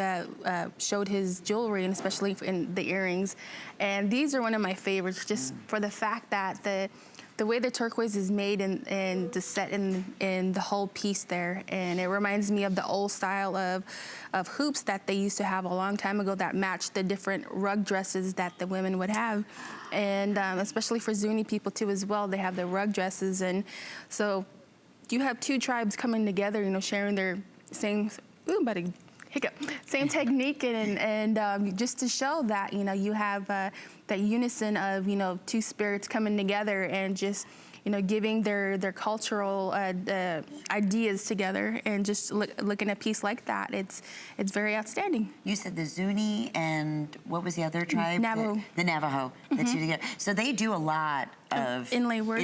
showed his jewelry, and especially in the earrings. And these are one of my favorites, just for the fact that the way the turquoise is made and the set in the whole piece there. And it reminds me of the old style of hoops that they used to have a long time ago that matched the different rug dresses that the women would have. And especially for Zuni people too as well, they have their rug dresses. And so you have 2 tribes coming together, you know, sharing their same, same technique, and just to show that, you know, you have that unison of, you know, 2 spirits coming together and just, you know, giving their cultural ideas together, and just looking at a piece like that, it's very outstanding. You said the Zuni and what was the other tribe? Navajo. The Navajo. The 2 together. So they do a lot of inlay work,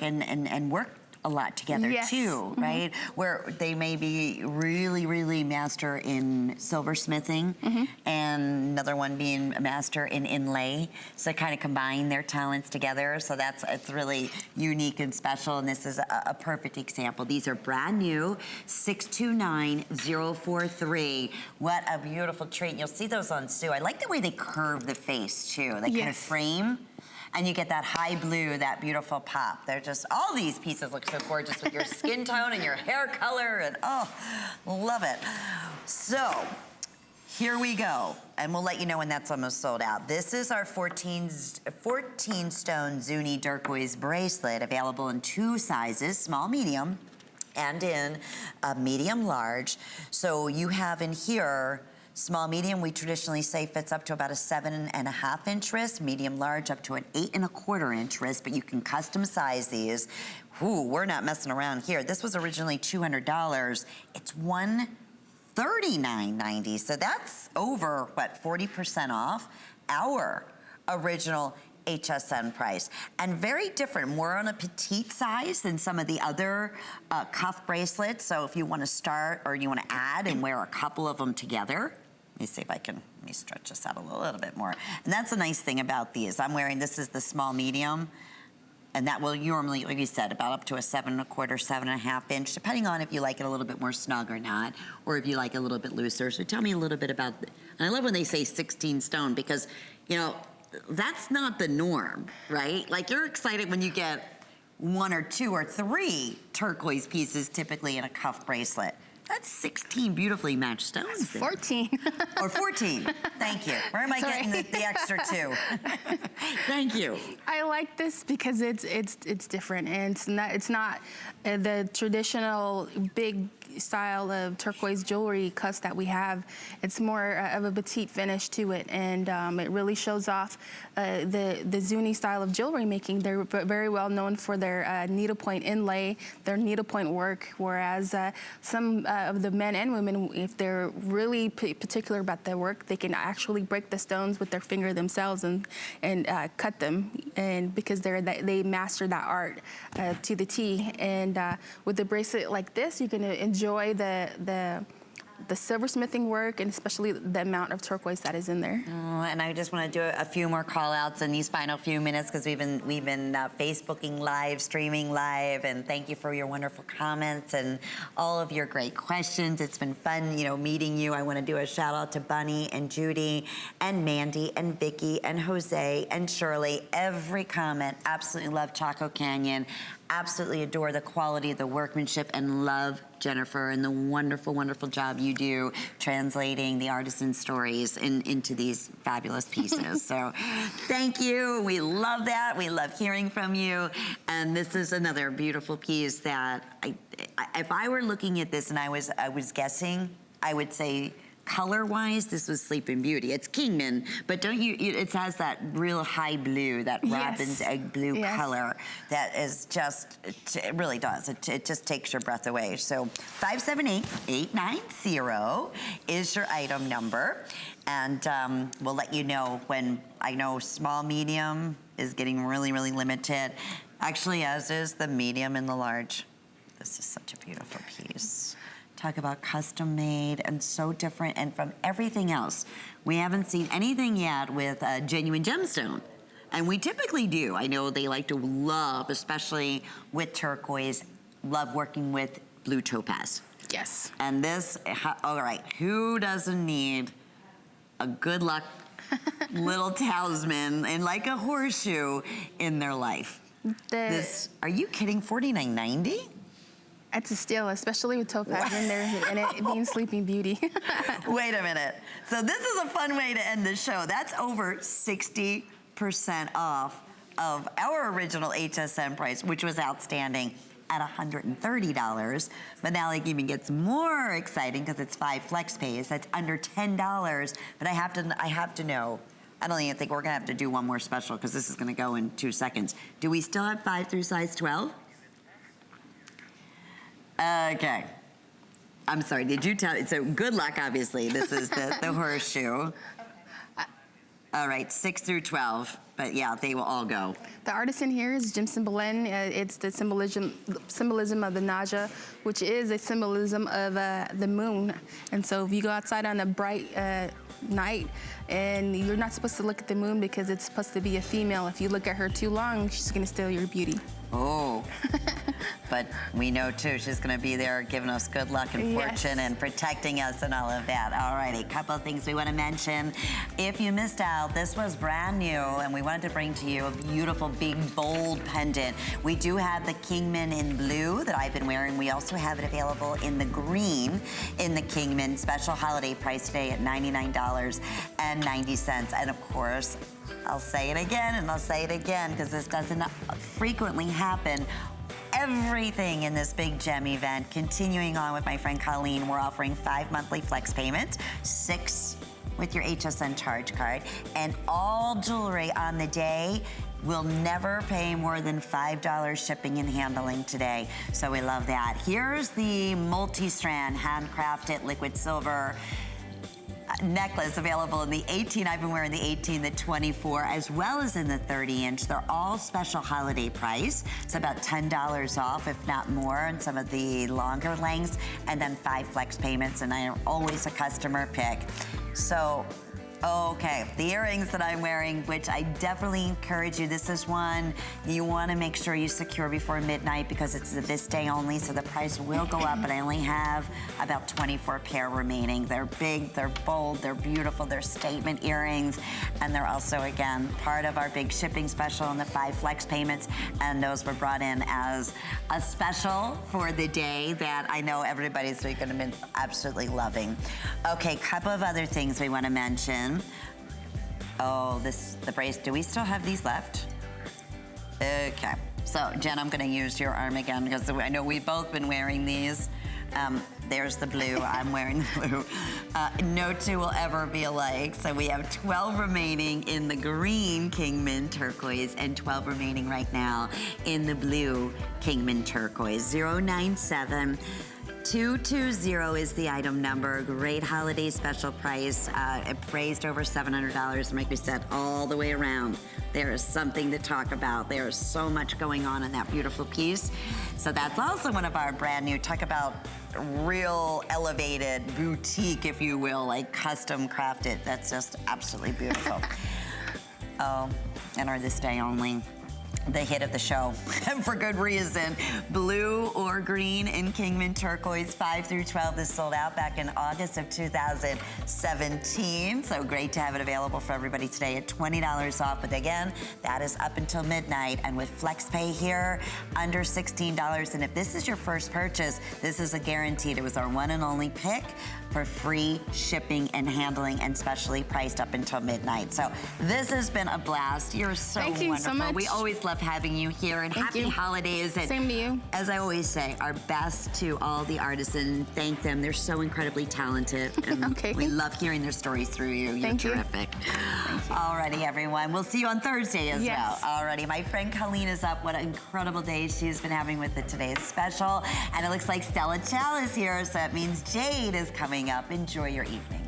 and work a lot together Yes. too, right? Where they may be really, really master in silversmithing, and another one being a master in inlay. So kind of combine their talents together. So it's really unique and special. And this is a perfect example. These are brand new, 629043. What a beautiful treat. And you'll see those on Sue. I like the way they curve the face too. They kind of frame. And you get that high blue, that beautiful pop. They're just, all these pieces look so gorgeous with your skin tone and your hair color, and oh, love it. So, here we go. And we'll let you know when that's almost sold out. This is our 14 stone Zuni turquoise bracelet, available in 2 sizes, small, medium, and in a medium large. So you have in here, small, medium, we traditionally say fits up to about a 7.5 inch wrist. Medium, large, up to an 8.25 inch wrist, but you can custom size these. Ooh, we're not messing around here. This was originally $200. It's $139.90, so that's over, what, 40% off our original HSN price. And very different, more on a petite size than some of the other cuff bracelets. So if you want to start or you want to add and wear a couple of them together, let me see if I can, let me stretch this out a little bit more. And that's the nice thing about these. I'm wearing, this is the small medium, and that will normally, like you said, about up to a 7.25, 7.5 inch, depending on if you like it a little bit more snug or not, or if you like it a little bit looser. So tell me a little bit about, and I love when they say 16 stone, because, you know, that's not the norm, right? Like, you're excited when you get 1 or 2 or 3 turquoise pieces typically in a cuff bracelet. That's 16 beautifully matched stones. That's 14. Or 14. Thank you. Where am I getting the extra 2? Thank you. I like this because it's different, and it's not the traditional big style of turquoise jewelry cuffs that we have. It's more of a petite finish to it, and it really shows off the Zuni style of jewelry making. They're very well known for their needlepoint inlay, their needlepoint work, whereas some of the men and women, if they're really particular about their work, they can actually break the stones with their finger themselves and cut them, and because they master that art to the T. And with a bracelet like this, you're gonna enjoy the silversmithing work, and especially the amount of turquoise that is in there. Oh, and I just want to do a few more call outs in these final few minutes, because we've been Facebooking live, streaming live, and thank you for your wonderful comments and all of your great questions. It's been fun, you know, meeting you. I want to do a shout out to Bunny and Judy and Mandy and Vicky and Jose and Shirley. Every comment, absolutely love Chaco Canyon. Absolutely adore the quality of the workmanship, and love Jennifer and the wonderful, wonderful job you do translating the artisan stories into these fabulous pieces. So thank you. We love that. We love hearing from you. And this is another beautiful piece that if I were looking at this and I was guessing, I would say, color-wise, this was Sleeping Beauty. It's Kingman, but don't you, it has that real high blue, that robin's egg blue color that is just, it really does. It just takes your breath away. So 578-890 is your item number. And we'll let you know when, I know small, medium is getting really, really limited. Actually, as is the medium and the large. This is such a beautiful piece. Talk about custom made and so different, and from everything else. We haven't seen anything yet with a genuine gemstone. And we typically do. I know they like to love, especially with turquoise, love working with blue topaz. Yes. And this, all right, who doesn't need a good luck little talisman and like a horseshoe in their life? Are you kidding, $49.90? It's a steal, especially with topaz in there and it being Sleeping Beauty. Wait a minute. So this is a fun way to end the show. That's over 60% off of our original HSN price, which was outstanding at $130. But now it even gets more exciting because it's 5 flex pays. That's under $10. But I have to know. I don't even think we're gonna have to do one more special because this is gonna go in 2 seconds. Do we still have 5 through size 12? Okay. I'm sorry, did you tell, so good luck, obviously. This is the horseshoe. All right, 6 through 12. but yeah, they will all go. The artisan here is Jimson Belen. It's the symbolism of the naja, which is a symbolism of the moon. And so if you go outside on a bright night and you're not supposed to look at the moon because it's supposed to be a female. If you look at her too long, she's gonna steal your beauty. Oh, but we know too, she's gonna be there giving us good luck and fortune and protecting us and all of that. All righty, a couple of things we wanna mention. If you missed out, this was brand new and we wanted to bring to you a beautiful, big, bold pendant. We do have the Kingman in blue that I've been wearing. We also have it available in the green in the Kingman, special holiday price today at $99.90. And of course, I'll say it again and I'll say it again because this doesn't frequently happen. Everything in this big gem event, continuing on with my friend Colleen, we're offering 5 monthly flex payments, 6 with your HSN charge card, and all jewelry on the day will never pay more than $5 shipping and handling today. So we love that. Here's the multi-strand handcrafted liquid silver necklace available in the 18. I've been wearing the 18, the 24, as well as in the 30-inch. They're all special holiday price. It's about $10 off, if not more, on some of the longer lengths, and then 5 flex payments, and I am always a customer pick. So, okay, the earrings that I'm wearing, which I definitely encourage you, this is one you want to make sure you secure before midnight because it's this day only, so the price will go up, but I only have about 24 pair remaining. They're big, they're bold, they're beautiful, they're statement earrings, and they're also, again, part of our big shipping special and the 5 flex payments, and those were brought in as a special for the day that I know everybody's going to be absolutely loving. Okay, couple of other things we want to mention. Oh, the brace, do we still have these left? Okay, so Jen, I'm gonna use your arm again because I know we've both been wearing these. There's the blue, I'm wearing the blue. No two will ever be alike. So we have 12 remaining in the green Kingman turquoise and 12 remaining right now in the blue Kingman turquoise. 097 220 is the item number. Great holiday special price. It raised over $700, like we said, all the way around. There is something to talk about. There is so much going on in that beautiful piece. So that's also one of our brand new, talk about real elevated boutique, if you will, like custom crafted. That's just absolutely beautiful. Oh, and our this day only. The hit of the show, for good reason. Blue or green in Kingman turquoise, 5 through 12. This sold out back in August of 2017. So great to have it available for everybody today at $20 off. But again, that is up until midnight. And with FlexPay here, under $16. And if this is your first purchase, this is a guaranteed. It was our one and only pick for free shipping and handling, and specially priced up until midnight. So this has been a blast. You're so Thank you wonderful. so much. We always love having you here, and happy holidays. And same to you. as I always say, our best to all the artisans. Thank them. They're so incredibly talented. And Okay. we love hearing their stories through you. You're Thank you. terrific. Alrighty, everyone. We'll see you on Thursday as well. Alrighty, my friend Colleen is up. What an incredible day she's been having with it today's special. And it looks like Stella Chow is here, so that means Jade is coming up. Enjoy your evening.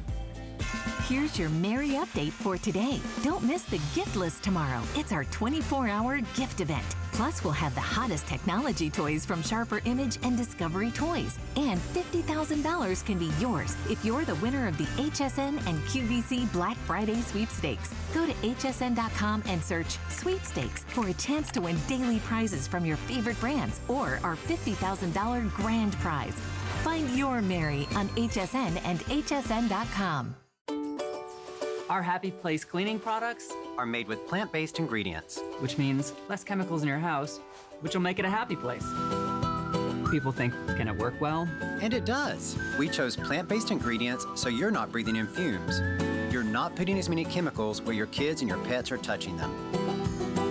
Here's your Merry update for today. Don't miss the gift list tomorrow. It's our 24-hour gift event. Plus, we'll have the hottest technology toys from Sharper Image and Discovery Toys. And $50,000 can be yours if you're the winner of the HSN and QVC Black Friday sweepstakes. Go to hsn.com and search sweepstakes for a chance to win daily prizes from your favorite brands or our $50,000 grand prize. Find your Mary on HSN and hsn.com. Our Happy Place cleaning products are made with plant-based ingredients. which means less chemicals in your house, which will make it a happy place. People think, can it work well? And it does. We chose plant-based ingredients so you're not breathing in fumes. You're not putting as many chemicals where your kids and your pets are touching them.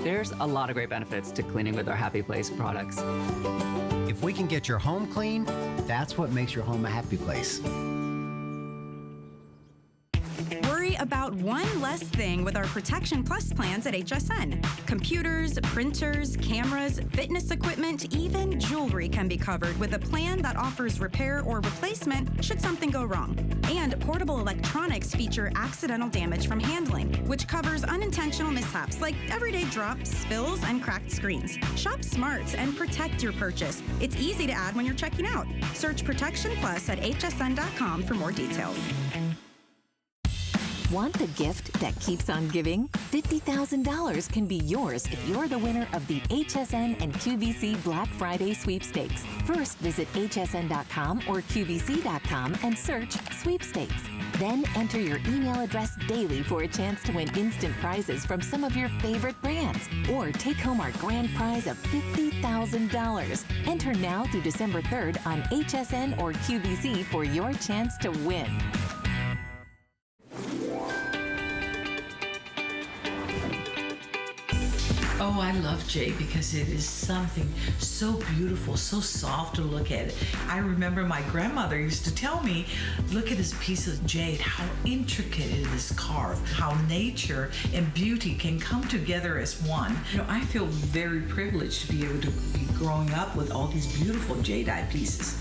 There's a lot of great benefits to cleaning with our Happy Place products. If we can get your home clean, that's what makes your home a happy place. Worry about one less thing with our Protection Plus plans at HSN. Computers, printers, cameras, fitness equipment, even jewelry can be covered with a plan that offers repair or replacement should something go wrong. And portable electronics feature accidental damage from handling, which covers unintentional mishaps like everyday drops, spills, and cracked screens. Shop smart and protect your purchase. It's easy to add when you're checking out. Search Protection Plus at hsn.com for more details. Want the gift that keeps on giving? $50,000 can be yours if you're the winner of the HSN and QVC Black Friday sweepstakes. First, visit hsn.com or qvc.com and search sweepstakes. Then enter your email address daily for a chance to win instant prizes from some of your favorite brands, or take home our grand prize of $50,000. Enter now through December 3rd on HSN or QVC for your chance to win. Oh, I love jade because it is something so beautiful, so soft to look at. I remember my grandmother used to tell me, look at this piece of jade, how intricate it is carved, how nature and beauty can come together as one. You know, I feel very privileged to be able to be growing up with all these beautiful jadeite pieces.